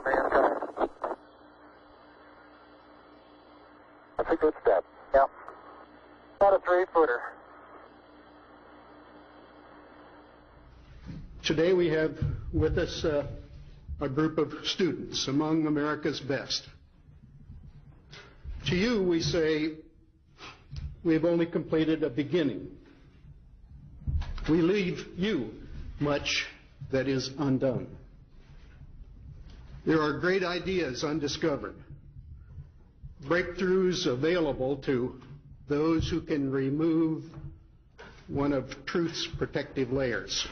for mankind. That's a good step. Yep. About a 3-footer. Today we have with us a group of students among America's best. To you, we say, we have only completed a beginning. We leave you much that is undone. There are great ideas undiscovered, breakthroughs available to those who can remove one of truth's protective layers.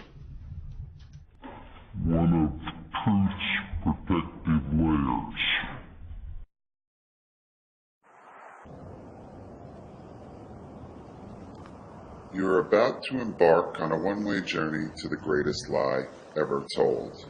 One of truth's protective layers. You are about to embark on a one-way journey to the greatest lie ever told.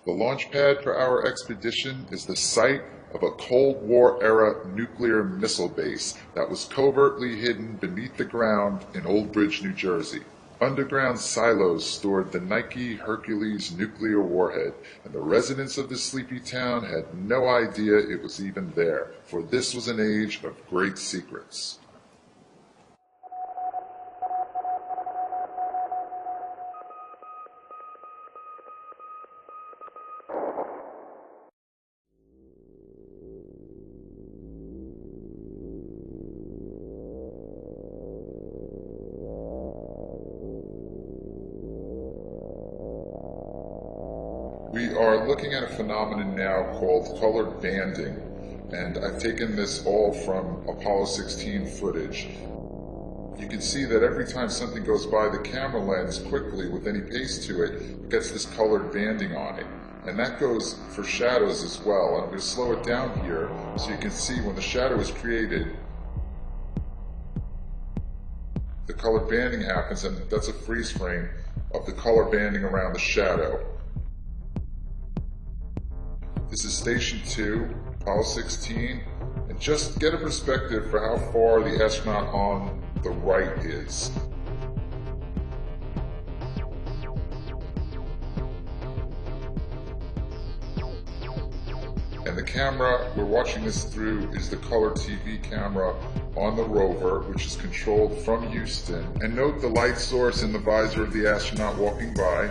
The launch pad for our expedition is the site of a Cold War-era nuclear missile base that was covertly hidden beneath the ground in Old Bridge, New Jersey. Underground silos stored the Nike Hercules nuclear warhead, and the residents of this sleepy town had no idea it was even there, for this was an age of great secrets. We are looking at a phenomenon now called colored banding, and I've taken this all from Apollo 16 footage. You can see that every time something goes by the camera lens quickly with any pace to it, it gets this colored banding on it. And that goes for shadows as well. I'm going to slow it down here so you can see when the shadow is created, the colored banding happens, and that's a freeze frame of the color banding around the shadow. This is Station 2, Apollo 16, and just get a perspective for how far the astronaut on the right is. And the camera we're watching this through is the color TV camera on the rover, which is controlled from Houston. And note the light source in the visor of the astronaut walking by.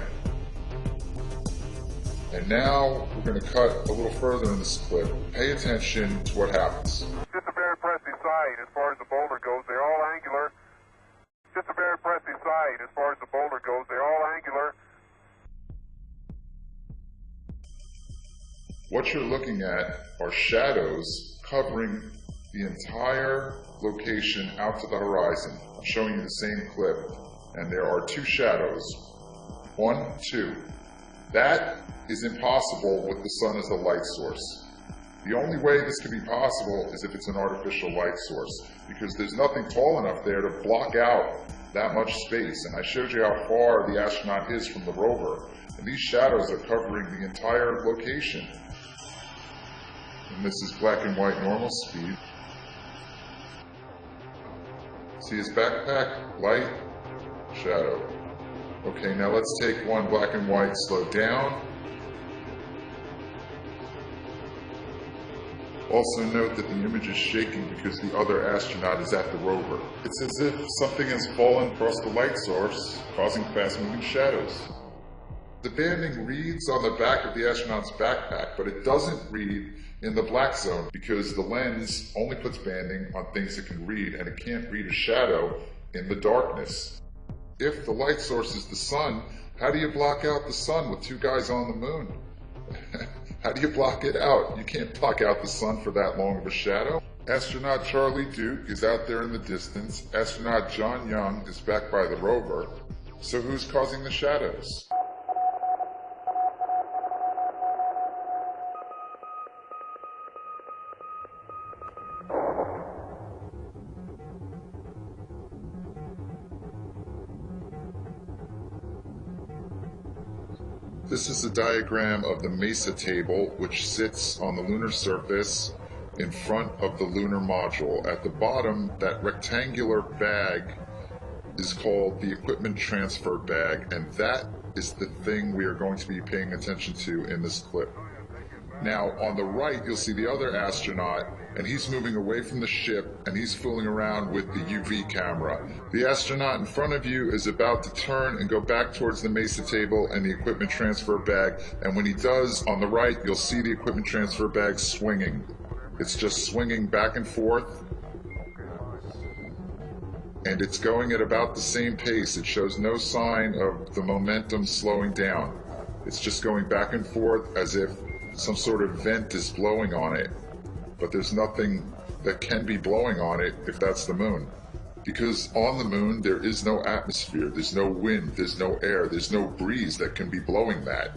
And now we're going to cut a little further in this clip. Pay attention to what happens. Just a very pressing sight as far as the boulder goes. They're all angular. Just a very pressing sight as far as the boulder goes. They're all angular. What you're looking at are shadows covering the entire location out to the horizon. I'm showing you the same clip, and there are two shadows. 1, 2. That is impossible with the sun as the light source. The only way this can be possible is if it's an artificial light source, because there's nothing tall enough there to block out that much space. And I showed you how far the astronaut is from the rover, and these shadows are covering the entire location. And this is black and white normal speed. See his backpack? Light, shadow. Okay, now let's take one black and white, slow down. Also note that the image is shaking because the other astronaut is at the rover. It's as if something has fallen across the light source, causing fast-moving shadows. The banding reads on the back of the astronaut's backpack, but it doesn't read in the black zone because the lens only puts banding on things it can read, and it can't read a shadow in the darkness. If the light source is the sun, how do you block out the sun with two guys on the moon? How do you block it out? You can't block out the sun for that long of a shadow. Astronaut Charlie Duke is out there in the distance. Astronaut John Young is back by the rover. So who's causing the shadows? This is a diagram of the MESA table, which sits on the lunar surface in front of the lunar module. At the bottom, that rectangular bag is called the equipment transfer bag, and that is the thing we are going to be paying attention to in this clip. Now, on the right, you'll see the other astronaut, and he's moving away from the ship, and he's fooling around with the UV camera. The astronaut in front of you is about to turn and go back towards the MESA table and the equipment transfer bag, and when he does, on the right, you'll see the equipment transfer bag swinging. It's just swinging back and forth, and it's going at about the same pace. It shows no sign of the momentum slowing down. It's just going back and forth as if some sort of vent is blowing on it. But there's nothing that can be blowing on it if that's the moon. Because on the moon, there is no atmosphere, there's no wind, there's no air, there's no breeze that can be blowing that.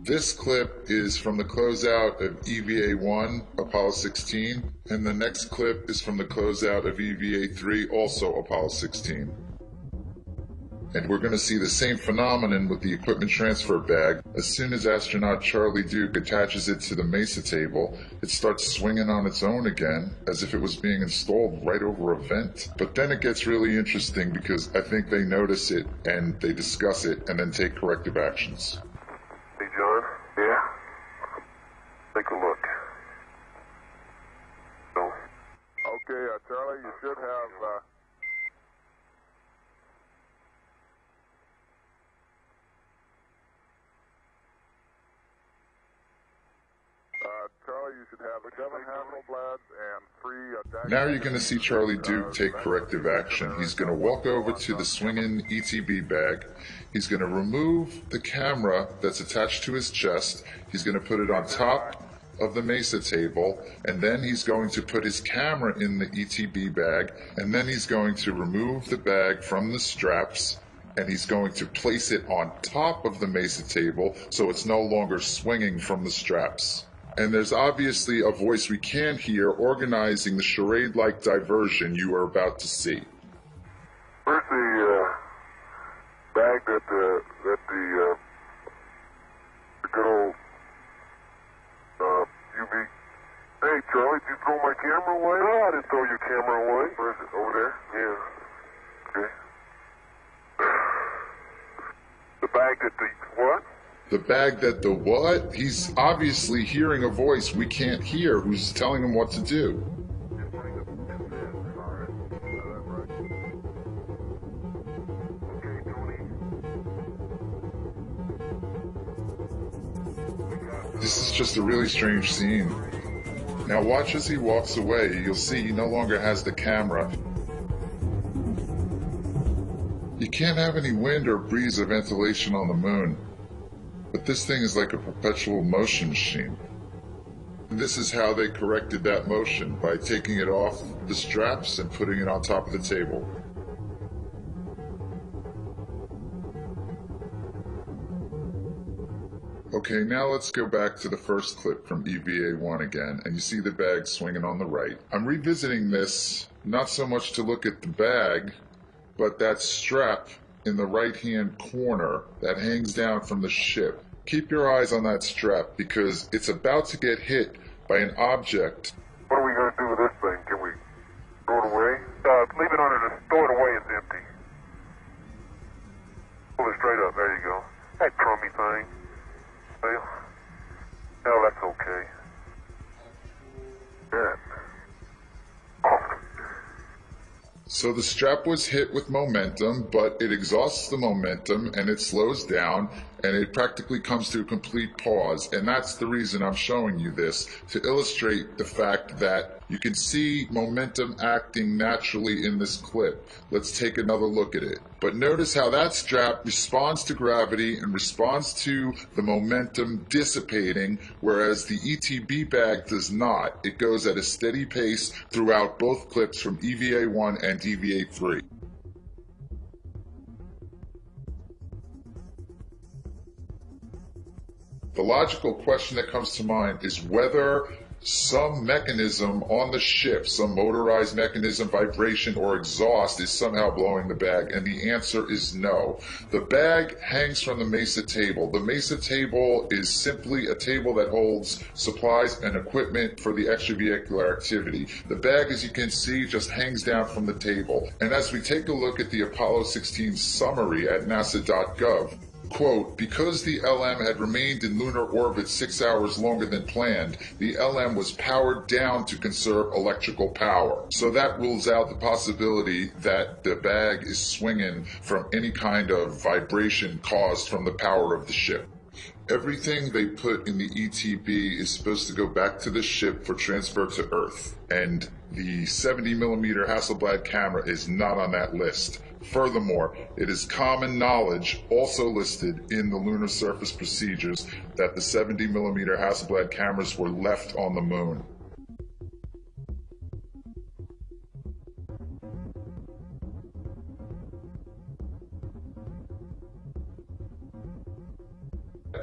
This clip is from the closeout of EVA-1, Apollo 16, and the next clip is from the closeout of EVA-3, also Apollo 16. And we're going to see the same phenomenon with the equipment transfer bag. As soon as astronaut Charlie Duke attaches it to the MESA table, it starts swinging on its own again, as if it was being installed right over a vent. But then it gets really interesting because I think they notice it and they discuss it and then take corrective actions. Hey, John. Yeah? Take a look. So. Okay, Charlie, you should have, Charlie, you should have 7 Hasselblads and 3... Now you're going to see Charlie Duke take corrective action. He's going to walk over to the swinging ETB bag. He's going to remove the camera that's attached to his chest. He's going to put it on top of the MESA table, and then he's going to put his camera in the ETB bag, and then he's going to remove the bag from the straps, and he's going to place it on top of the MESA table so it's no longer swinging from the straps. And there's obviously a voice we can't hear organizing the charade-like diversion you are about to see. Where's the bag that the good old UV? Hey, Charlie, did you throw my camera away? No, I didn't throw your camera away. Where is it? Over there? Yeah. Okay. The bag that the what? The bag that the what? He's obviously hearing a voice we can't hear who's telling him what to do. This is just a really strange scene. Now watch as he walks away. You'll see he no longer has the camera. You can't have any wind or breeze or ventilation on the moon. But this thing is like a perpetual motion machine. And this is how they corrected that motion, by taking it off the straps and putting it on top of the table. Okay, now let's go back to the first clip from EVA-1 again, and you see the bag swinging on the right. I'm revisiting this not so much to look at the bag, but that strap in the right-hand corner that hangs down from the ship. Keep your eyes on that strap because it's about to get hit by an object. What are we going to do with this thing? Can we throw it away? Leave it under the... Throw it away, it's empty. Pull it straight up, there you go. That crummy thing. Well, hell, that's okay. Good. So the strap was hit with momentum, but it exhausts the momentum and it slows down and it practically comes to a complete pause. And that's the reason I'm showing you this, to illustrate the fact that you can see momentum acting naturally in this clip. Let's take another look at it. But notice how that strap responds to gravity and responds to the momentum dissipating, whereas the ETB bag does not. It goes at a steady pace throughout both clips from EVA-1 and EVA-3. The logical question that comes to mind is whether some mechanism on the ship, some motorized mechanism, vibration, or exhaust is somehow blowing the bag, and the answer is no. The bag hangs from the Mesa table. The Mesa table is simply a table that holds supplies and equipment for the extravehicular activity. The bag, as you can see, just hangs down from the table. And as we take a look at the Apollo 16 summary at nasa.gov, quote, because the LM had remained in lunar orbit 6 hours longer than planned, the LM was powered down to conserve electrical power. So that rules out the possibility that the bag is swinging from any kind of vibration caused from the power of the ship. Everything they put in the ETB is supposed to go back to the ship for transfer to Earth, and the 70mm Hasselblad camera is not on that list. Furthermore, it is common knowledge, also listed in the lunar surface procedures, that the 70mm Hasselblad cameras were left on the moon.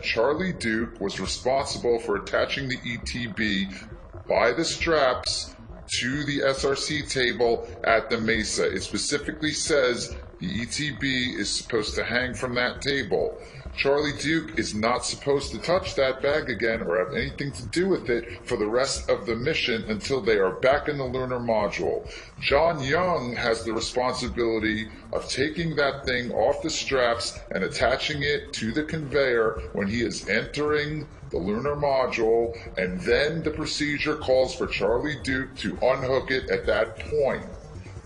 Charlie Duke was responsible for attaching the ETB by the straps to the SRC table at the Mesa. It specifically says the ETB is supposed to hang from that table. Charlie Duke is not supposed to touch that bag again or have anything to do with it for the rest of the mission until they are back in the lunar module. John Young has the responsibility of taking that thing off the straps and attaching it to the conveyor when he is entering the lunar module, and then the procedure calls for Charlie Duke to unhook it at that point.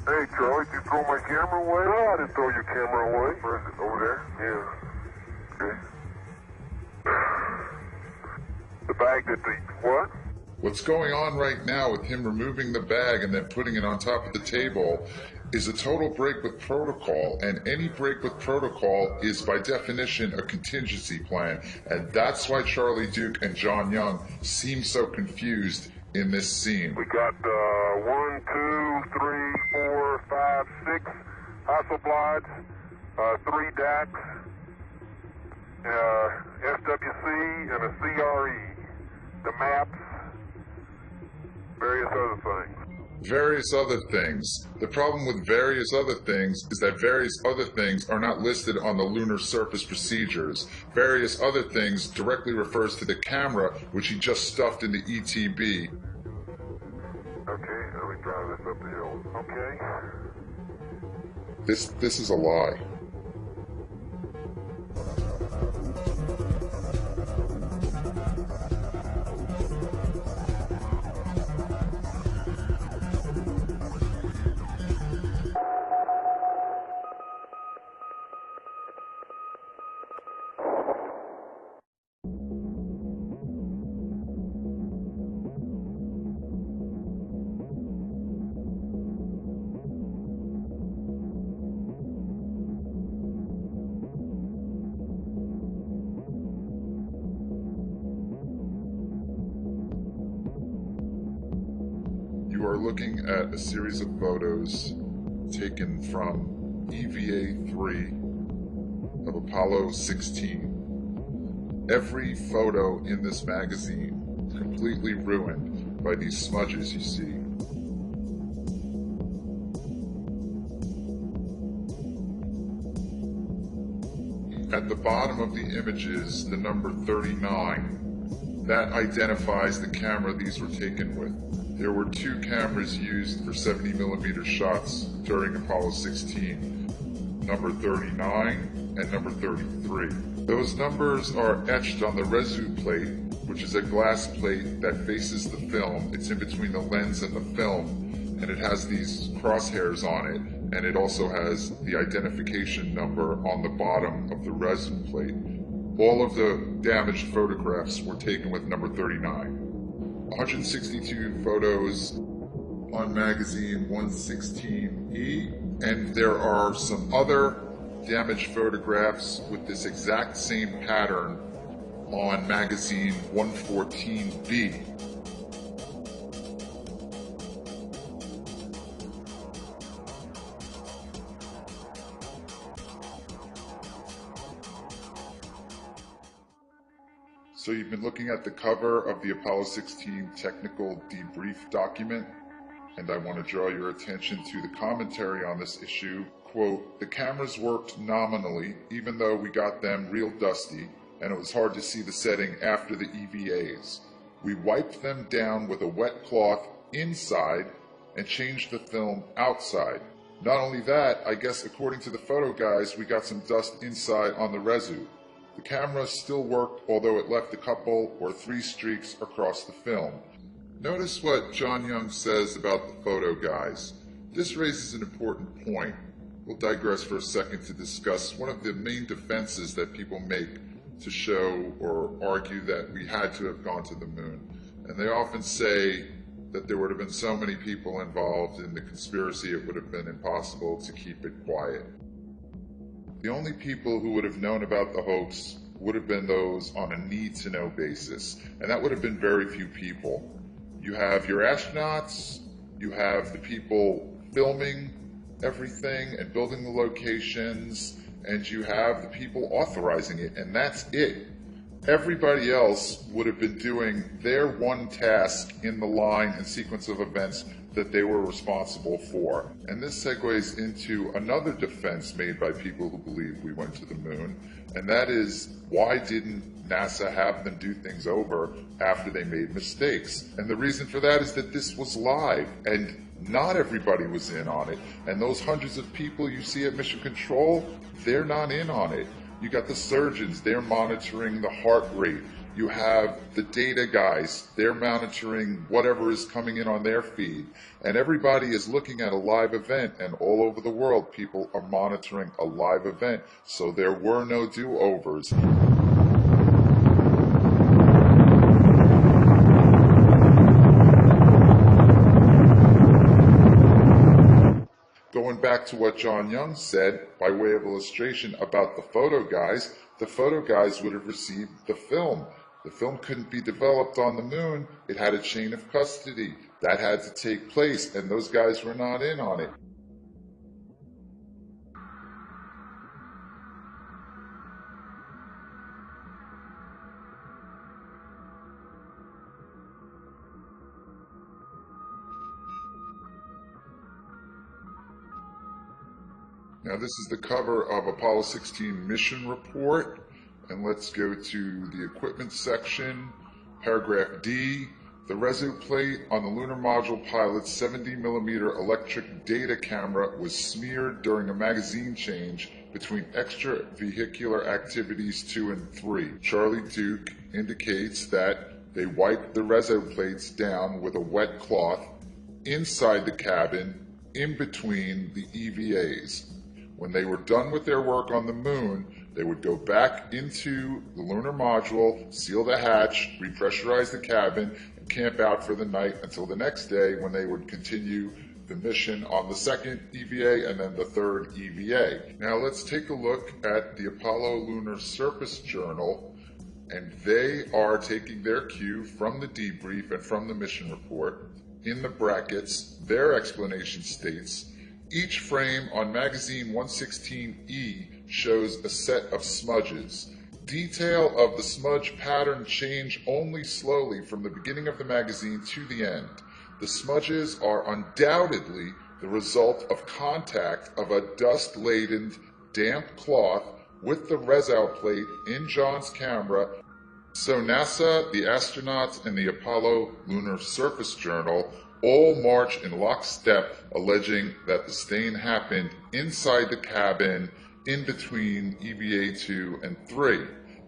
Hey, Charlie, did you throw my camera away? No, I didn't throw your camera away. Where is it? Over there? Yeah. Okay. The bag that the what? What's going on right now with him removing the bag and then putting it on top of the table is a total break with protocol, and any break with protocol is by definition a contingency plan, and that's why Charlie Duke and John Young seem so confused in this scene. We got 1, 2, 3, 4, 5, 6 Hasselblads, 3 DACs, SWC, and a CRE. The maps, various other things. Various other things. The problem with various other things is that various other things are not listed on the lunar surface procedures. Various other things directly refers to the camera, which he just stuffed in the ETB. Okay, let me drive this up the hill. Okay. This is a lie. You are looking at a series of photos taken from EVA-3 of Apollo 16. Every photo in this magazine completely ruined by these smudges you see. At the bottom of the images, the number 39, that identifies the camera these were taken with. There were 2 cameras used for 70mm shots during Apollo 16, number 39 and number 33. Those numbers are etched on the resu plate, which is a glass plate that faces the film. It's in between the lens and the film, and it has these crosshairs on it, and it also has the identification number on the bottom of the resu plate. All of the damaged photographs were taken with number 39. 162 photos on magazine 116E, and there are some other damaged photographs with this exact same pattern on magazine 114B. So you've been looking at the cover of the Apollo 16 technical debrief document, and I want to draw your attention to the commentary on this issue. Quote, "The cameras worked nominally, even though we got them real dusty, and it was hard to see the setting after the EVAs. We wiped them down with a wet cloth inside and changed the film outside. Not only that, I guess according to the photo guys, we got some dust inside on the resu. The camera still worked, although it left a couple or 3 streaks across the film." Notice what John Young says about the photo guys. This raises an important point. We'll digress for a second to discuss one of the main defenses that people make to show or argue that we had to have gone to the moon. And they often say that there would have been so many people involved in the conspiracy it would have been impossible to keep it quiet. The only people who would have known about the hoax would have been those on a need-to-know basis, and that would have been very few people. You have your astronauts, you have the people filming everything and building the locations, and you have the people authorizing it, and that's it. Everybody else would have been doing their one task in the line and sequence of events that they were responsible for. And this segues into another defense made by people who believe we went to the moon, and that is, why didn't NASA have them do things over after they made mistakes? And the reason for that is that this was live, and not everybody was in on it. And those hundreds of people you see at Mission Control, they're not in on it. You got the surgeons, they're monitoring the heart rate. You have the data guys, they're monitoring whatever is coming in on their feed. And everybody is looking at a live event, and all over the world people are monitoring a live event. So there were no do-overs. Going back to what John Young said, by way of illustration about the photo guys would have received the film. The film couldn't be developed on the moon. It had a chain of custody. That had to take place, and those guys were not in on it. Now this is the cover of Apollo 16 mission report, and let's go to the equipment section, paragraph D. The reso plate on the lunar module pilot's 70mm electric data camera was smeared during a magazine change between extravehicular activities 2 and 3. Charlie Duke indicates that they wiped the reso plates down with a wet cloth inside the cabin in between the EVAs. When they were done with their work on the moon, they would go back into the lunar module, seal the hatch, repressurize the cabin, and camp out for the night until the next day when they would continue the mission on the second EVA and then the third EVA. Now let's take a look at the Apollo Lunar Surface Journal, and they are taking their cue from the debrief and from the mission report. In the brackets, their explanation states, "Each frame on magazine 116E shows a set of smudges. Detail of the smudge pattern change only slowly from the beginning of the magazine to the end. The smudges are undoubtedly the result of contact of a dust-laden, damp cloth with the reso plate in John's camera." So NASA, the astronauts, and the Apollo Lunar Surface Journal all march in lockstep, alleging that the stain happened inside the cabin in between EVA 2 and 3.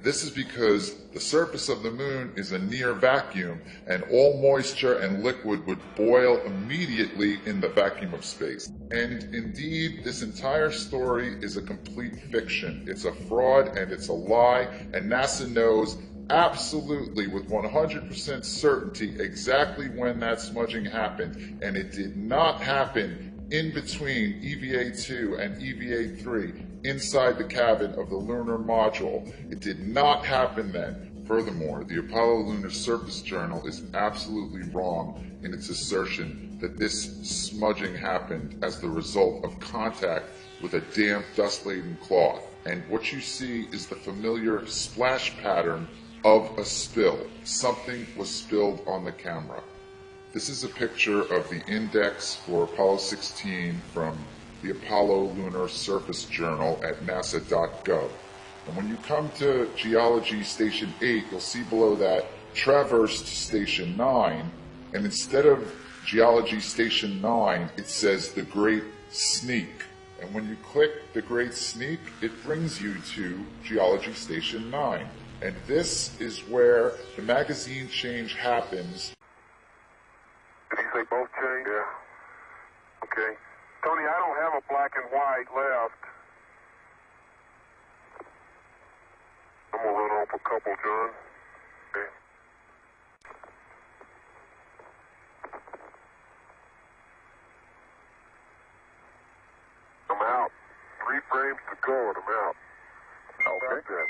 This is because the surface of the moon is a near vacuum, and all moisture and liquid would boil immediately in the vacuum of space. And indeed, this entire story is a complete fiction. It's a fraud and it's a lie, and NASA knows absolutely with 100% certainty exactly when that smudging happened, and it did not happen in between EVA 2 and EVA 3 inside the cabin of the lunar module. It did not happen then. Furthermore, the Apollo Lunar Surface Journal is absolutely wrong in its assertion that this smudging happened as the result of contact with a damp, dust-laden cloth. And what you see is the familiar splash pattern of a spill. Something was spilled on the camera. This is a picture of the index for Apollo 16 from the Apollo Lunar Surface Journal at nasa.gov. And when you come to Geology Station 8, you'll see below that traversed Station 9, and instead of Geology Station 9, it says the Great Sneak. And when you click the Great Sneak, it brings you to Geology Station 9. And this is where the magazine change happens. Did he say both change? Yeah. Okay. Tony, I don't have a black and white left. I'm going to run off a couple, John. Okay. I'm out. 3 frames to go and I'm out. Okay.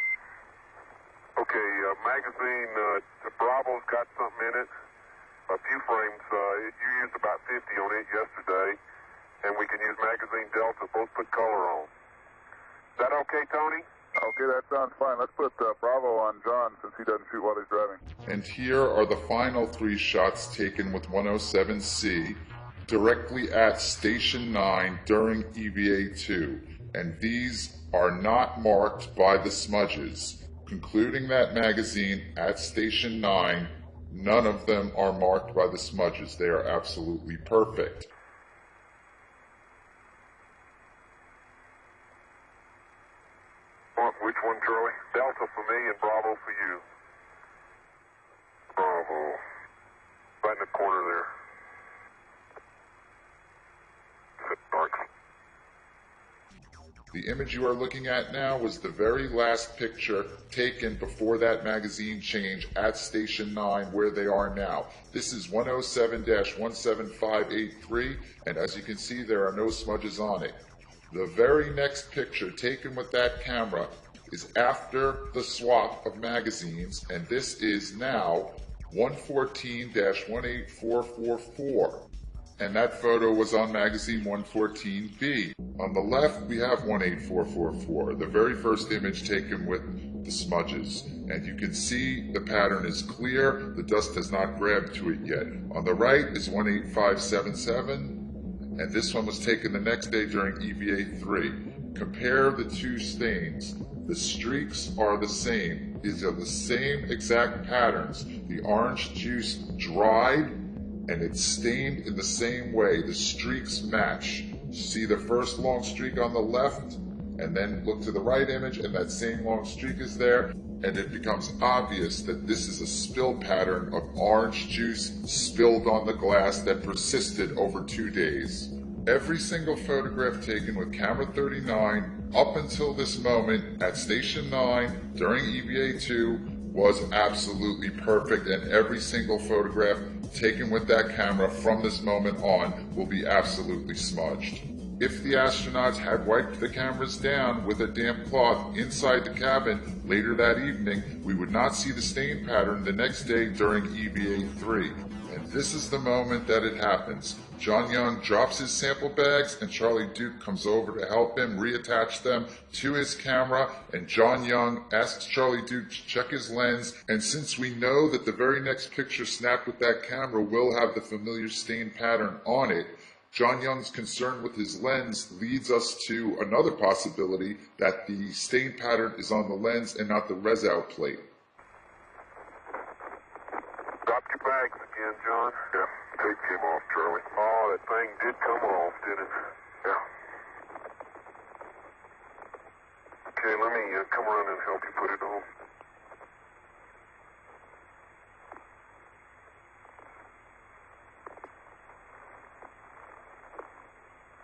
Okay, magazine, Bravo's got something in it. A few frames. You used about 50 on it yesterday. And we can use magazine Delta, both put color on. Is that okay, Tony? Okay, that sounds fine. Let's put Bravo on John since he doesn't shoot while he's driving. And here are the final 3 shots taken with 107C directly at Station 9 during EVA-2. And these are not marked by the smudges. Concluding that magazine at Station 9, none of them are marked by the smudges. They are absolutely perfect. Which one, Charlie? Delta for me and Bravo for you. Bravo. Right in the corner there. Dark. The image you are looking at now was the very last picture taken before that magazine change at Station 9 where they are now. This is 107-17583, and as you can see, there are no smudges on it. The very next picture taken with that camera is after the swap of magazines, and this is now 114-18444. And that photo was on magazine 114B. On the left, we have 18444, the very first image taken with the smudges. And you can see the pattern is clear, the dust has not grabbed to it yet. On the right is 18577, and this one was taken the next day during EVA-3. Compare the 2 stains. The streaks are the same. These are the same exact patterns. The orange juice dried, and it's stained in the same way. The streaks match. See the first long streak on the left, and then look to the right image, and that same long streak is there, and it becomes obvious that this is a spill pattern of orange juice spilled on the glass that persisted over 2 days. Every single photograph taken with camera 39 up until this moment at Station 9 during EVA-2 was absolutely perfect, and every single photograph taken with that camera from this moment on will be absolutely smudged. If the astronauts had wiped the cameras down with a damp cloth inside the cabin later that evening, we would not see the stain pattern the next day during EVA-3. And this is the moment that it happens. John Young drops his sample bags, and Charlie Duke comes over to help him reattach them to his camera, and John Young asks Charlie Duke to check his lens, and since we know that the very next picture snapped with that camera will have the familiar stain pattern on it, John Young's concern with his lens leads us to another possibility that the stain pattern is on the lens and not the resout plate. Dropped your bags again, John. Yeah, tape came off, Charlie. Oh, that thing did come off, didn't it? Yeah. Okay, let me come around and help you put it on.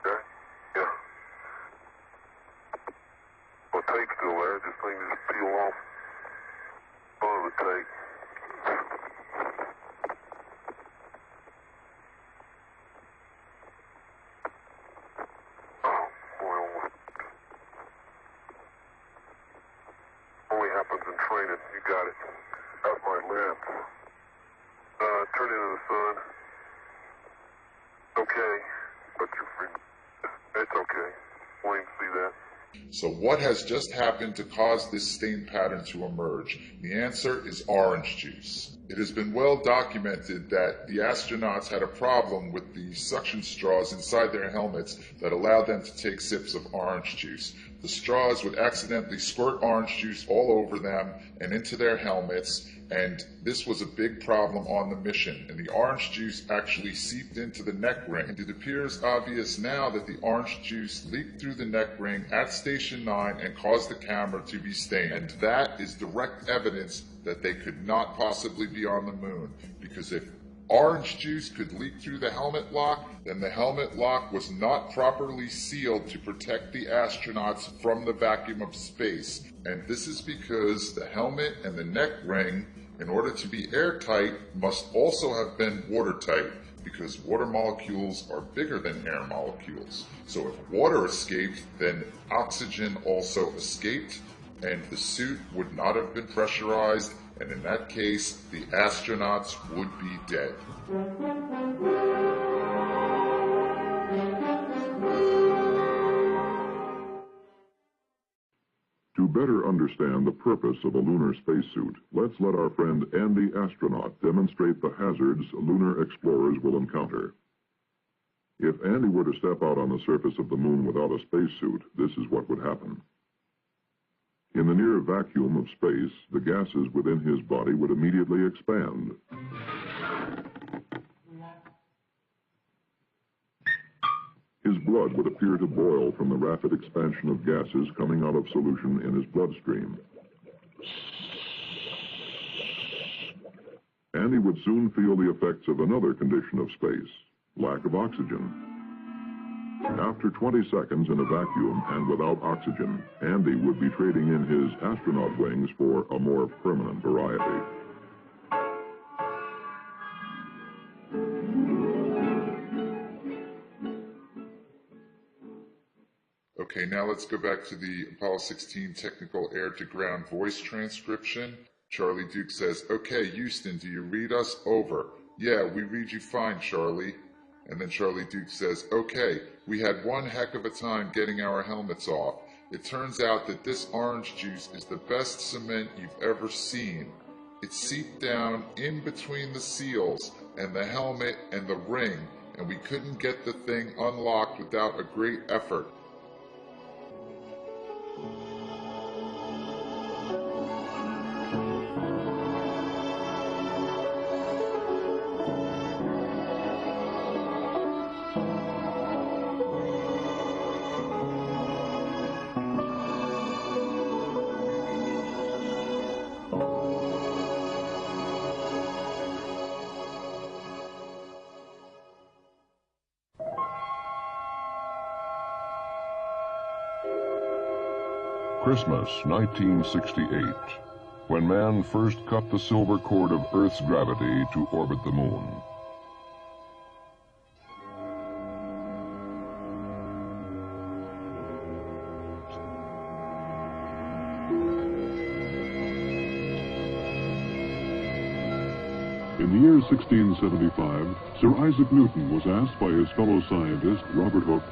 Okay? Yeah. Well, tape's still there. This thing just peel off on the tape. Happens in training. You got it. That's my lens. Turn into the sun. Okay. But your finger. It's okay. Won't even see that. So what has just happened to cause this stain pattern to emerge? The answer is orange juice. It has been well documented that the astronauts had a problem with the suction straws inside their helmets that allowed them to take sips of orange juice. The straws would accidentally squirt orange juice all over them and into their helmets, and this was a big problem on the mission, and the orange juice actually seeped into the neck ring. And it appears obvious now that the orange juice leaked through the neck ring at Station 9 and caused the camera to be stained. And that is direct evidence that they could not possibly be on the moon, because if orange juice could leak through the helmet lock, then the helmet lock was not properly sealed to protect the astronauts from the vacuum of space. And this is because the helmet and the neck ring, in order to be airtight, must also have been watertight, because water molecules are bigger than air molecules. So if water escaped, then oxygen also escaped, and the suit would not have been pressurized, and in that case, the astronauts would be dead. To better understand the purpose of a lunar spacesuit, let's let our friend Andy Astronaut demonstrate the hazards lunar explorers will encounter. If Andy were to step out on the surface of the moon without a spacesuit, this is what would happen. In the near vacuum of space, the gases within his body would immediately expand. His blood would appear to boil from the rapid expansion of gases coming out of solution in his bloodstream. And he would soon feel the effects of another condition of space, lack of oxygen. After 20 seconds in a vacuum and without oxygen, Andy would be trading in his astronaut wings for a more permanent variety. Okay, now let's go back to the Apollo 16 technical air-to-ground voice transcription. Charlie Duke says, "Okay, Houston, do you read us? Over." "Yeah, we read you fine, Charlie." And then Charlie Duke says, "Okay, we had one heck of a time getting our helmets off. It turns out that this orange juice is the best cement you've ever seen. It seeped down in between the seals and the helmet and the ring, and we couldn't get the thing unlocked without a great effort." Christmas, 1968, when man first cut the silver cord of Earth's gravity to orbit the moon. In the year 1675, Sir Isaac Newton was asked by his fellow scientist, Robert Hooke,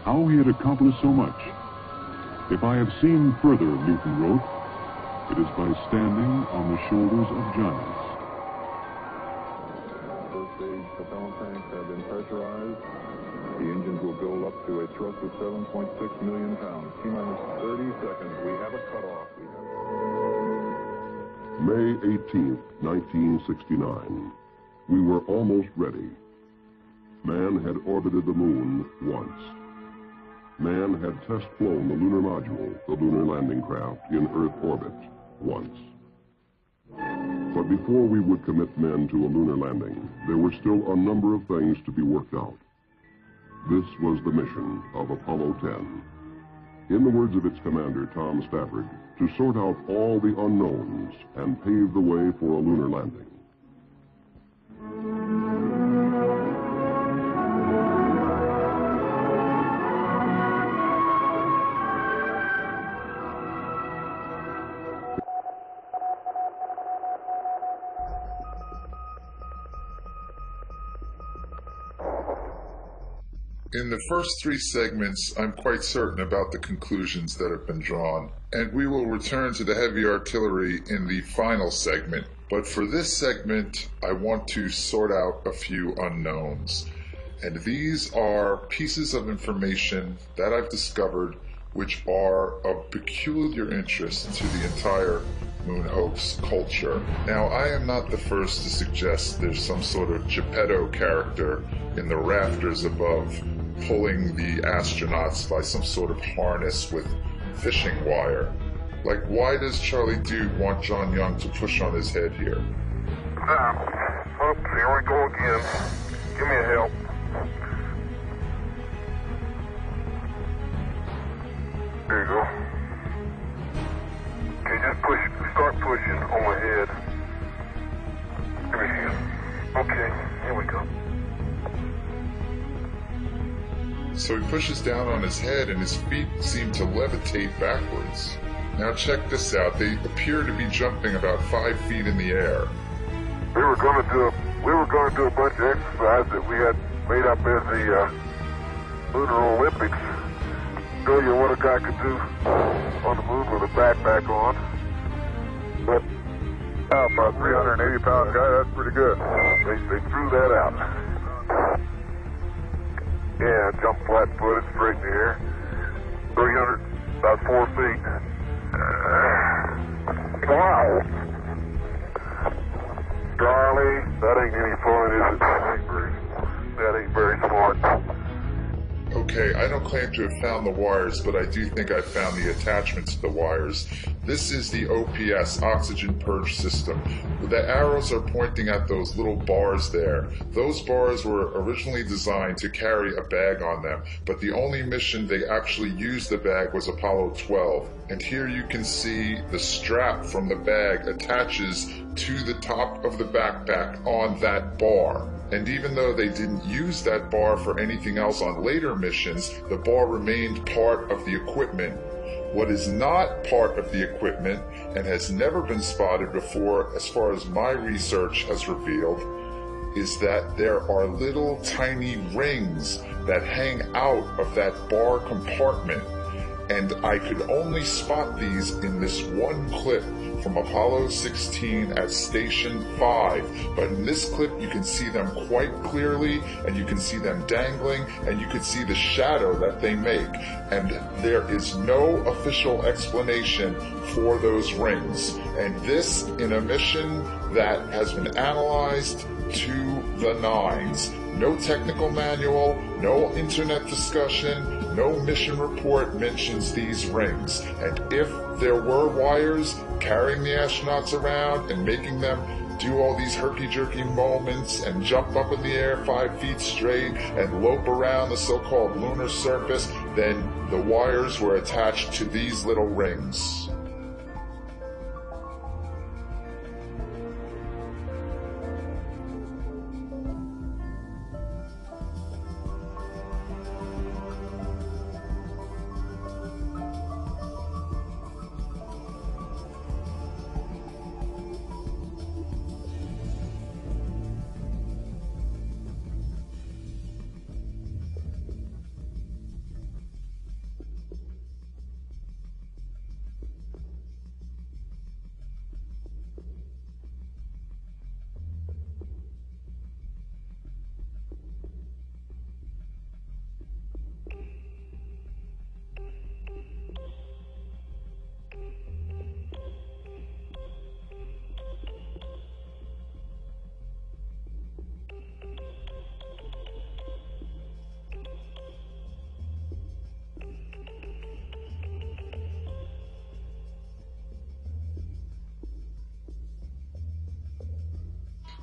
how he had accomplished so much. "If I have seen further," Newton wrote, "it is by standing on the shoulders of giants." First stage propellant tanks have been pressurized. The engines will build up to a thrust of 7.6 million pounds. T-minus 30 seconds. We have a cutoff. May 18th, 1969. We were almost ready. Man had orbited the moon once. Man had test-flown the lunar module, the lunar landing craft, in Earth orbit once. But before we would commit men to a lunar landing, there were still a number of things to be worked out. This was the mission of Apollo 10. In the words of its commander, Tom Stafford, to sort out all the unknowns and pave the way for a lunar landing. In the first three segments, I'm quite certain about the conclusions that have been drawn, and we will return to the heavy artillery in the final segment. But for this segment, I want to sort out a few unknowns. And these are pieces of information that I've discovered which are of peculiar interest to the entire Moon Hoax culture. Now, I am not the first to suggest there's some sort of Geppetto character in the rafters above pulling the astronauts by some sort of harness with fishing wire. Like, why does Charlie Duke want John Young to push on his head here? Oops, here we go again. Give me a help. There you go. Okay, just start pushing on my head. Give me a hand. Okay, here we go. So he pushes down on his head and his feet seem to levitate backwards. Now check this out. They appear to be jumping about 5 feet in the air. We were going to do a bunch of exercise that we had made up as the Lunar Olympics. Show you what a guy could do on the moon with a backpack on. But for a 380-pound guy, that's pretty good. They threw that out. Yeah, jump flat-footed, straight in the air. 300, about 4 feet. Wow. Charlie, that ain't any fun, is it? That ain't very smart. Okay, I don't claim to have found the wires, but I do think I found the attachments to the wires. This is the OPS, Oxygen Purge System. The arrows are pointing at those little bars there. Those bars were originally designed to carry a bag on them, but the only mission they actually used the bag was Apollo 12. And here you can see the strap from the bag attaches to the top of the backpack on that bar. And even though they didn't use that bar for anything else on later missions, the bar remained part of the equipment. What is not part of the equipment and has never been spotted before, as far as my research has revealed, is that there are little tiny rings that hang out of that bar compartment. And I could only spot these in this one clip from Apollo 16 at Station 5. But in this clip, you can see them quite clearly, and you can see them dangling, and you can see the shadow that they make. And there is no official explanation for those rings. And this in a mission that has been analyzed to the nines. No technical manual, no internet discussion, no mission report mentions these rings. And if there were wires carrying the astronauts around and making them do all these herky-jerky moments and jump up in the air 5 feet straight and lope around the so-called lunar surface, then the wires were attached to these little rings.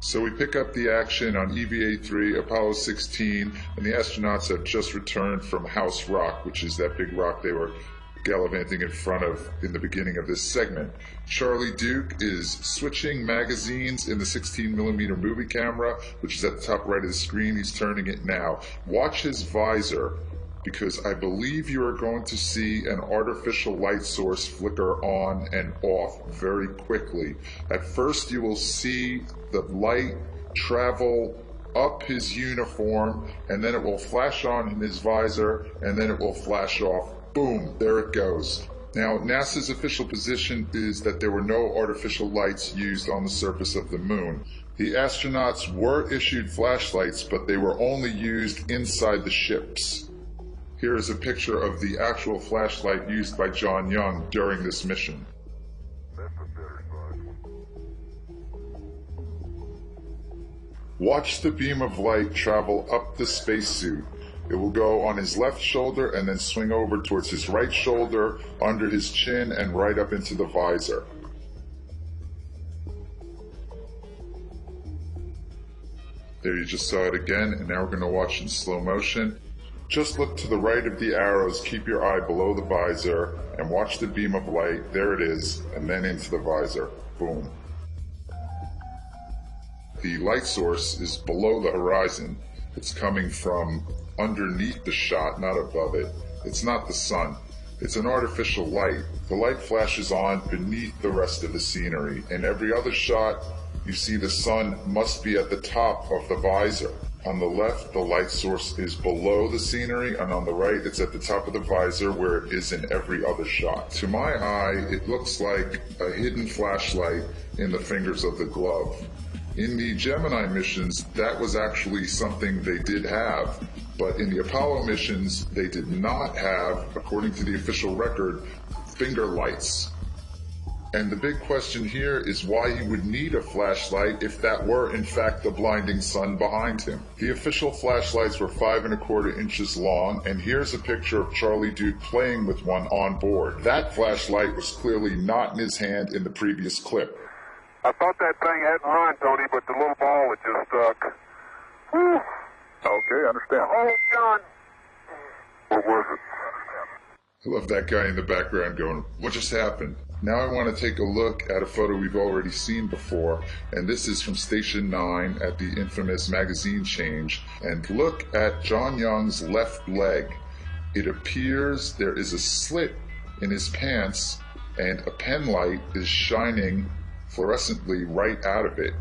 So we pick up the action on EVA-3, Apollo 16, and the astronauts have just returned from House Rock, which is that big rock they were gallivanting in front of in the beginning of this segment. Charlie Duke is switching magazines in the 16mm movie camera, which is at the top right of the screen. He's turning it now. Watch his visor, because I believe you are going to see an artificial light source flicker on and off very quickly. At first you will see the light travel up his uniform, and then it will flash on in his visor, and then it will flash off. Boom, there it goes. Now, NASA's official position is that there were no artificial lights used on the surface of the moon. The astronauts were issued flashlights, but they were only used inside the ships. Here is a picture of the actual flashlight used by John Young during this mission. Watch the beam of light travel up the spacesuit. It will go on his left shoulder and then swing over towards his right shoulder, under his chin, and right up into the visor. There, you just saw it again, and now we're going to watch in slow motion. Just look to the right of the arrows, keep your eye below the visor, and watch the beam of light. There it is, and then into the visor. Boom. The light source is below the horizon. It's coming from underneath the shot, not above it. It's not the sun. It's an artificial light. The light flashes on beneath the rest of the scenery. In every other shot, you see the sun must be at the top of the visor. On the left, the light source is below the scenery, and on the right, it's at the top of the visor where it is in every other shot. To my eye, it looks like a hidden flashlight in the fingers of the glove. In the Gemini missions, that was actually something they did have, but in the Apollo missions, they did not have, according to the official record, finger lights. And the big question here is why he would need a flashlight if that were in fact the blinding sun behind him. The official flashlights were 5¼ inches long, and here's a picture of Charlie Duke playing with one on board. That flashlight was clearly not in his hand in the previous clip. I thought that thing hadn't run, Tony, but the little ball had just stuck. Whew. Okay, understand. Oh, John. What was it? I love that guy in the background going, what just happened? Now I want to take a look at a photo we've already seen before, and this is from Station 9 at the infamous magazine change. And look at John Young's left leg. It appears there is a slit in his pants, and a pen light is shining fluorescently right out of it.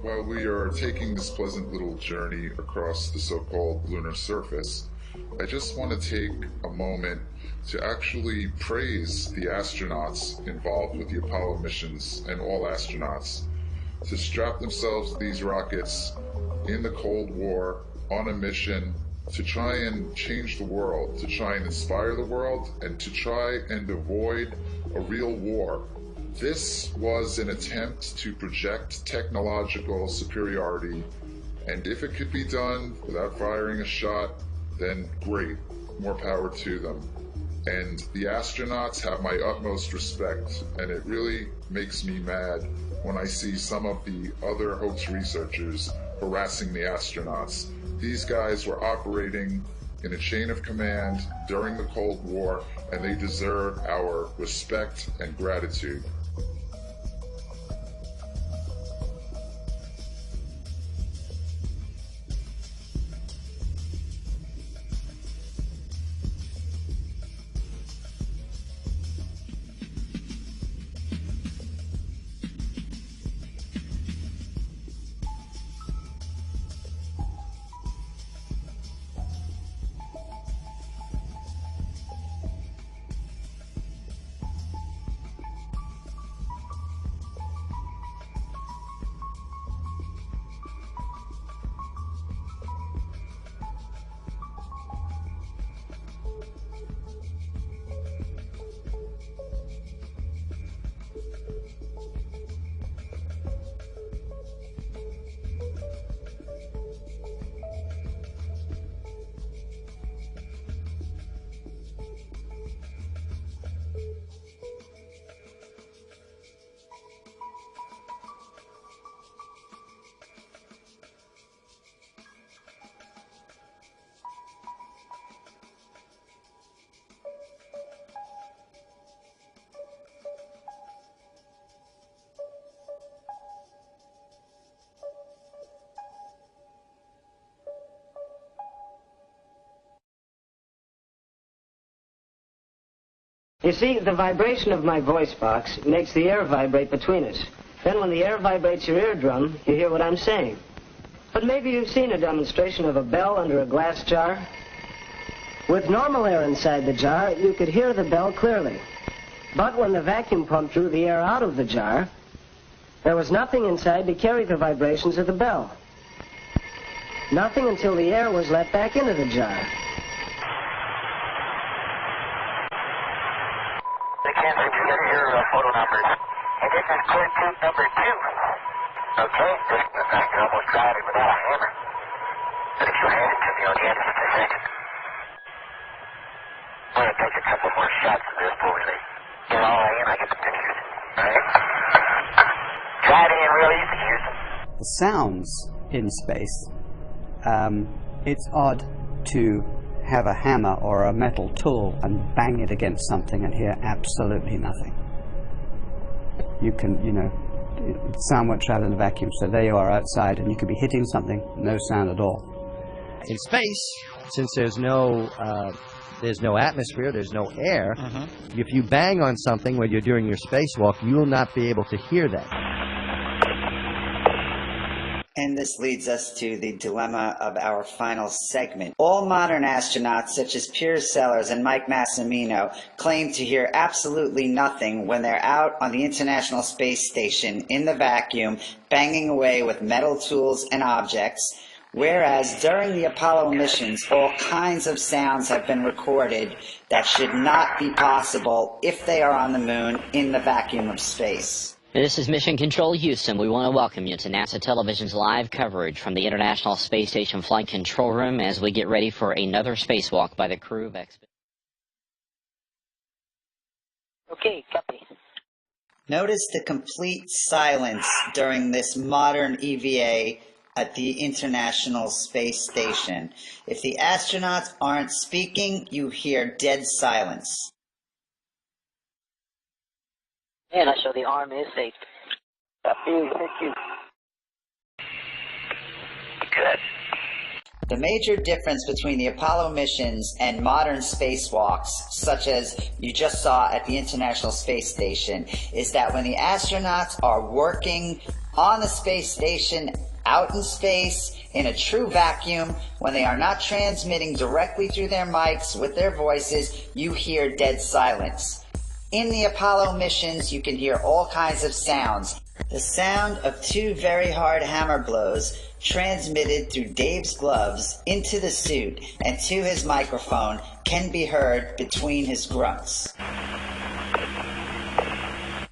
While we are taking this pleasant little journey across the so-called lunar surface, I just want to take a moment to actually praise the astronauts involved with the Apollo missions and all astronauts to strap themselves to these rockets in the Cold War on a mission to try and change the world, to try and inspire the world, and to try and avoid a real war. This was an attempt to project technological superiority, and if it could be done without firing a shot, then great, more power to them. And the astronauts have my utmost respect, and it really makes me mad when I see some of the other hoax researchers harassing the astronauts. These guys were operating in a chain of command during the Cold War, and they deserve our respect and gratitude. You see, the vibration of my voice box makes the air vibrate between us. Then when the air vibrates your eardrum, you hear what I'm saying. But maybe you've seen a demonstration of a bell under a glass jar. With normal air inside the jar, you could hear the bell clearly. But when the vacuum pump drew the air out of the jar, there was nothing inside to carry the vibrations of the bell. Nothing until the air was let back into the jar. They can't see your photo numbers. And this is clear tube number 2. Okay, you're almost driving without a hammer. But if you hand it to me on the end of the second, I'm going to take a couple more shots of this before we leave. Get all in, I get the pictures. Alright? Driving in real easy, Houston. The sounds in space, it's odd to have a hammer or a metal tool and bang it against something and hear absolutely nothing. You can, sound won't travel in a vacuum, so there you are outside and you could be hitting something, no sound at all. In space, since there's no atmosphere, there's no air, if you bang on something when you're doing your spacewalk, you will not be able to hear that. And this leads us to the dilemma of our final segment. All modern astronauts, such as Piers Sellers and Mike Massimino, claim to hear absolutely nothing when they're out on the International Space Station in the vacuum, banging away with metal tools and objects, whereas during the Apollo missions, all kinds of sounds have been recorded that should not be possible if they are on the moon in the vacuum of space. This is Mission Control Houston. We want to welcome you to NASA Television's live coverage from the International Space Station Flight Control Room as we get ready for another spacewalk by the crew of Expedition. Okay, copy. Notice the complete silence during this modern EVA at the International Space Station. If the astronauts aren't speaking, you hear dead silence. And I show the arm is safe. Copy, thank you. Good. The major difference between the Apollo missions and modern spacewalks, such as you just saw at the International Space Station, is that when the astronauts are working on the space station out in space in a true vacuum, when they are not transmitting directly through their mics with their voices, you hear dead silence. In the Apollo missions, you can hear all kinds of sounds. The sound of 2 very hard hammer blows transmitted through Dave's gloves into the suit and to his microphone can be heard between his grunts.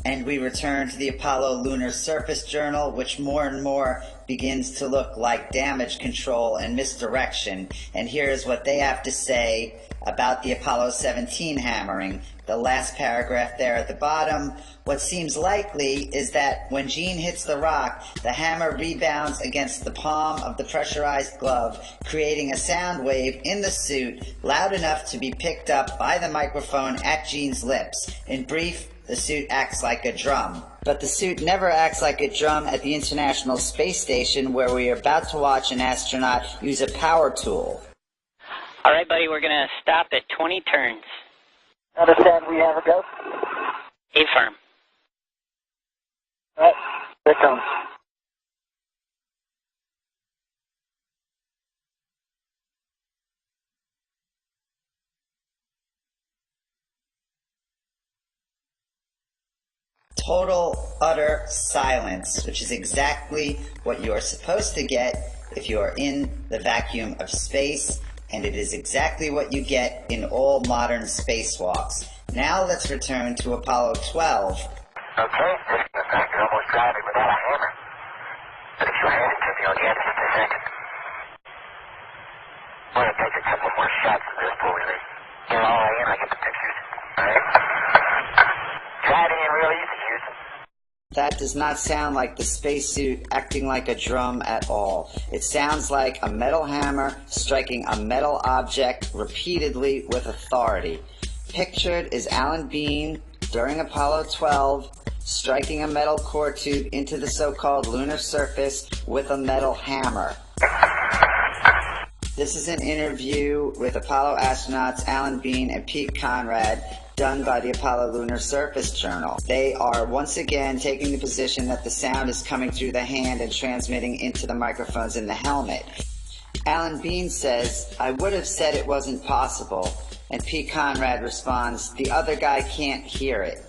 And we return to the Apollo Lunar Surface Journal, which more and more begins to look like damage control and misdirection. And here is what they have to say about the Apollo 17 hammering. The last paragraph there at the bottom. What seems likely is that when Gene hits the rock, the hammer rebounds against the palm of the pressurized glove, creating a sound wave in the suit loud enough to be picked up by the microphone at Gene's lips. In brief, the suit acts like a drum. But the suit never acts like a drum at the International Space Station, where we are about to watch an astronaut use a power tool. All right, buddy, we're going to stop at 20 turns. Understand we have a go? A-firm. All right, here it comes. Total, utter silence, which is exactly what you are supposed to get if you are in the vacuum of space, and it is exactly what you get in all modern spacewalks. Now let's return to Apollo 12. Okay, you're almost driving without a hammer. But if you hand it to me on the end of the second, I'm going to take a couple more shots of this before we leave. Get all in, I get the pictures. Alright? Driving in real easy, Houston. That does not sound like the spacesuit acting like a drum at all. It sounds like a metal hammer striking a metal object repeatedly with authority. Pictured is Alan Bean during Apollo 12 striking a metal core tube into the so-called lunar surface with a metal hammer. This is an interview with Apollo astronauts Alan Bean and Pete Conrad done by the Apollo Lunar Surface Journal. They are once again taking the position that the sound is coming through the hand and transmitting into the microphones in the helmet. Alan Bean says, "I would have said it wasn't possible." And Pete Conrad responds, "The other guy can't hear it."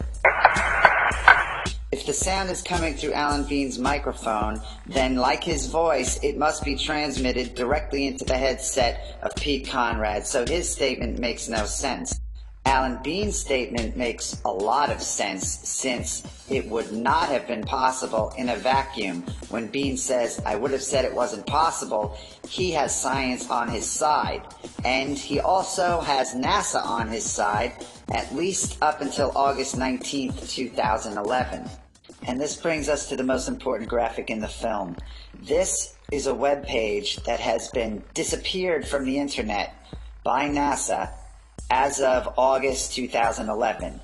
If the sound is coming through Alan Bean's microphone, then like his voice, it must be transmitted directly into the headset of Pete Conrad, so his statement makes no sense. Alan Bean's statement makes a lot of sense, since it would not have been possible in a vacuum. When Bean says, "I would have said it wasn't possible," he has science on his side. And he also has NASA on his side, at least up until August 19th, 2011. And this brings us to the most important graphic in the film. This is a web page that has been disappeared from the internet by NASA as of August 2011.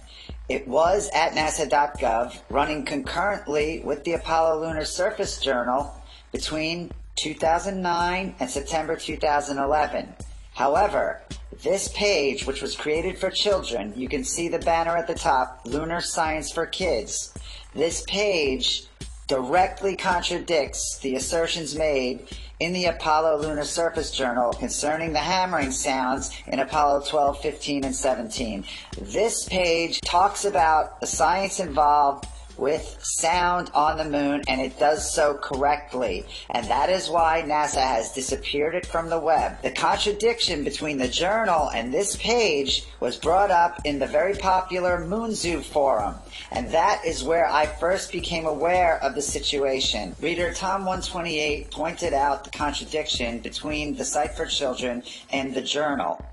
It was at nasa.gov, running concurrently with the Apollo Lunar Surface Journal between 2009 and September 2011. However, this page, which was created for children, you can see the banner at the top, Lunar Science for Kids. This page directly contradicts the assertions made in the Apollo Lunar Surface Journal concerning the hammering sounds in Apollo 12, 15, and 17. This page talks about the science involved with sound on the moon, and it does so correctly. And that is why NASA has disappeared it from the web. The contradiction between the journal and this page was brought up in the very popular Moon Zoo forum. And that is where I first became aware of the situation. Reader Tom128 pointed out the contradiction between the site for children and the journal.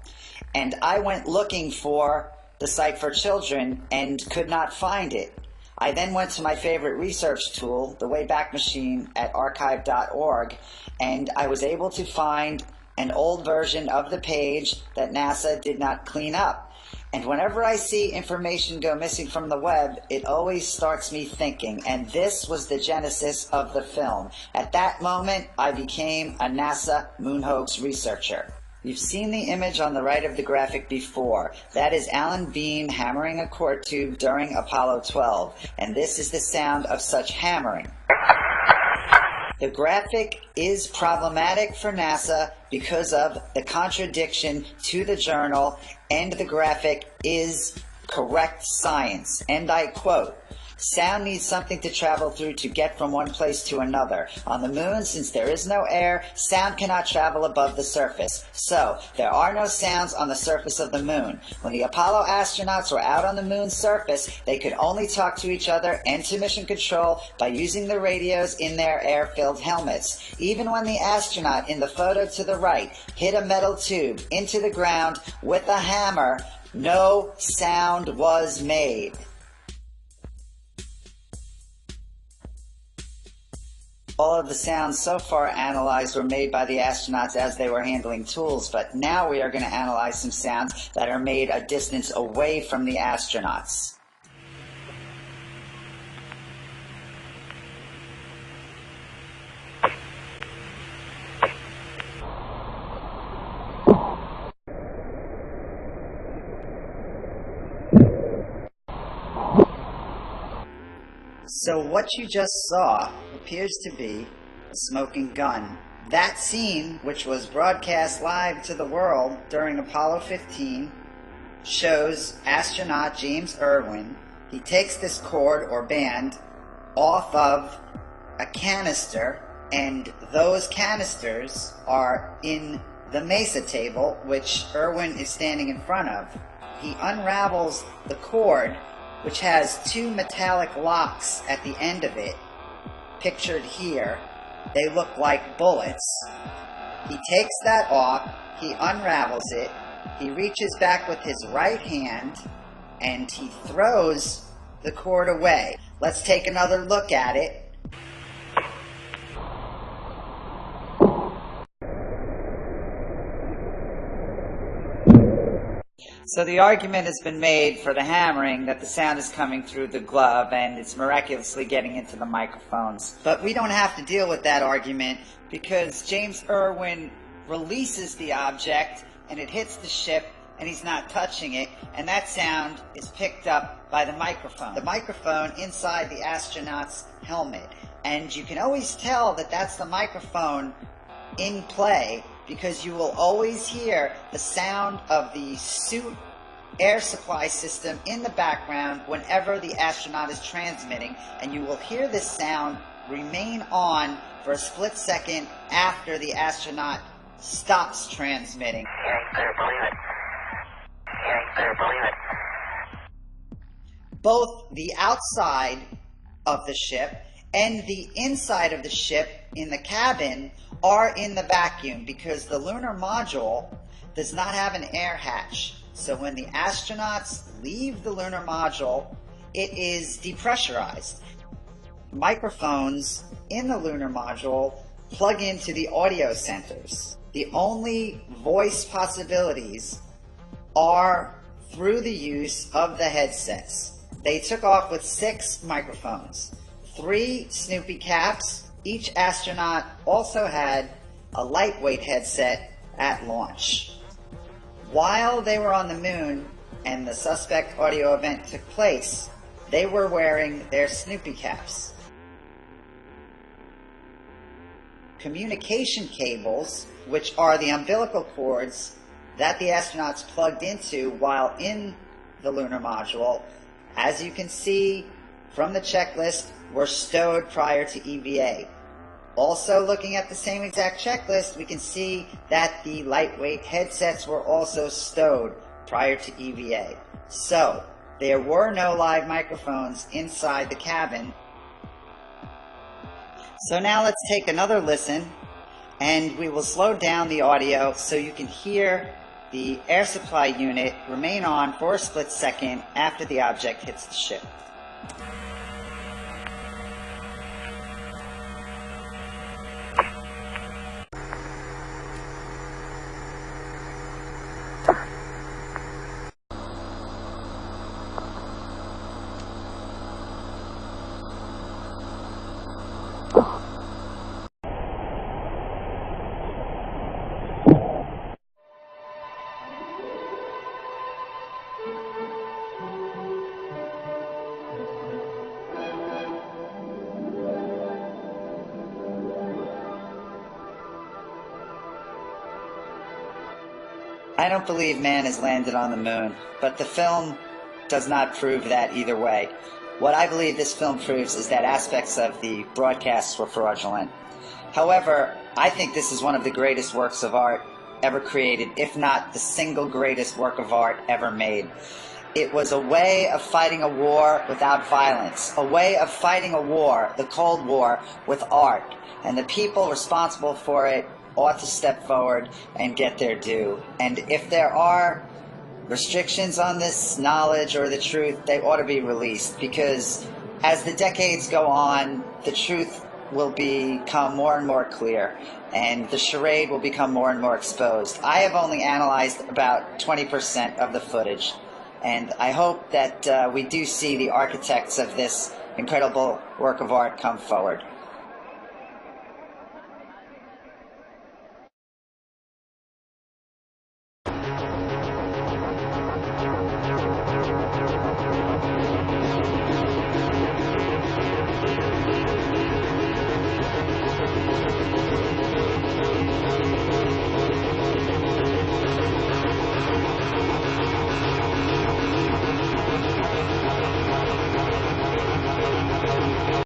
And I went looking for the site for children and could not find it. I then went to my favorite research tool, the Wayback Machine at archive.org, and I was able to find an old version of the page that NASA did not clean up. And whenever I see information go missing from the web, it always starts me thinking, and this was the genesis of the film. At that moment, I became a NASA Moon Hoax researcher. You've seen the image on the right of the graphic before. That is Alan Bean hammering a cord tube during Apollo 12, and this is the sound of such hammering. The graphic is problematic for NASA because of the contradiction to the journal, and the graphic is correct science. And I quote, "Sound needs something to travel through to get from one place to another. On the moon, since there is no air, sound cannot travel above the surface. So, there are no sounds on the surface of the moon. When the Apollo astronauts were out on the moon's surface, they could only talk to each other and to mission control by using the radios in their air-filled helmets. Even when the astronaut in the photo to the right hit a metal tube into the ground with a hammer, no sound was made." All of the sounds so far analyzed were made by the astronauts as they were handling tools, but now we are going to analyze some sounds that are made a distance away from the astronauts. So what you just saw appears to be a smoking gun. That scene, which was broadcast live to the world during Apollo 15, shows astronaut James Irwin. He takes this cord or band off of a canister, and those canisters are in the mesa table, which Irwin is standing in front of. He unravels the cord, which has two metallic locks at the end of it, pictured here. They look like bullets. He takes that off, he unravels it, he reaches back with his right hand, and he throws the cord away. Let's take another look at it. So the argument has been made for the hammering that the sound is coming through the glove and it's miraculously getting into the microphones. But we don't have to deal with that argument because James Irwin releases the object and it hits the ship and he's not touching it, and that sound is picked up by the microphone inside the astronaut's helmet. And you can always tell that that's the microphone in play, because you will always hear the sound of the suit air supply system in the background whenever the astronaut is transmitting, and you will hear this sound remain on for a split second after the astronaut stops transmitting. You ain't better believe it. You ain't better believe it. Both the outside of the ship and the inside of the ship in the cabin are in the vacuum, because the lunar module does not have an air hatch. So when the astronauts leave the lunar module, it is depressurized. Microphones in the lunar module plug into the audio centers. The only voice possibilities are through the use of the headsets. They took off with 6 microphones, 3 Snoopy caps. Each astronaut also had a lightweight headset at launch. While they were on the moon and the suspect audio event took place, they were wearing their Snoopy caps. Communication cables, which are the umbilical cords that the astronauts plugged into while in the lunar module, as you can see from the checklist, were stowed prior to EVA. Also, looking at the same exact checklist, we can see that the lightweight headsets were also stowed prior to EVA. So, there were no live microphones inside the cabin. So now let's take another listen, and we will slow down the audio so you can hear the air supply unit remain on for a split second after the object hits the ship. I don't believe man has landed on the moon, but the film does not prove that either way. What I believe this film proves is that aspects of the broadcasts were fraudulent. However, I think this is one of the greatest works of art ever created, if not the single greatest work of art ever made. It was a way of fighting a war without violence, a way of fighting a war, the Cold War, with art, and the people responsible for it ought to step forward and get their due. And if there are restrictions on this knowledge or the truth, they ought to be released, because as the decades go on, the truth will become more and more clear, and the charade will become more and more exposed. I have only analyzed about 20% of the footage, and I hope that we do see the architects of this incredible work of art come forward.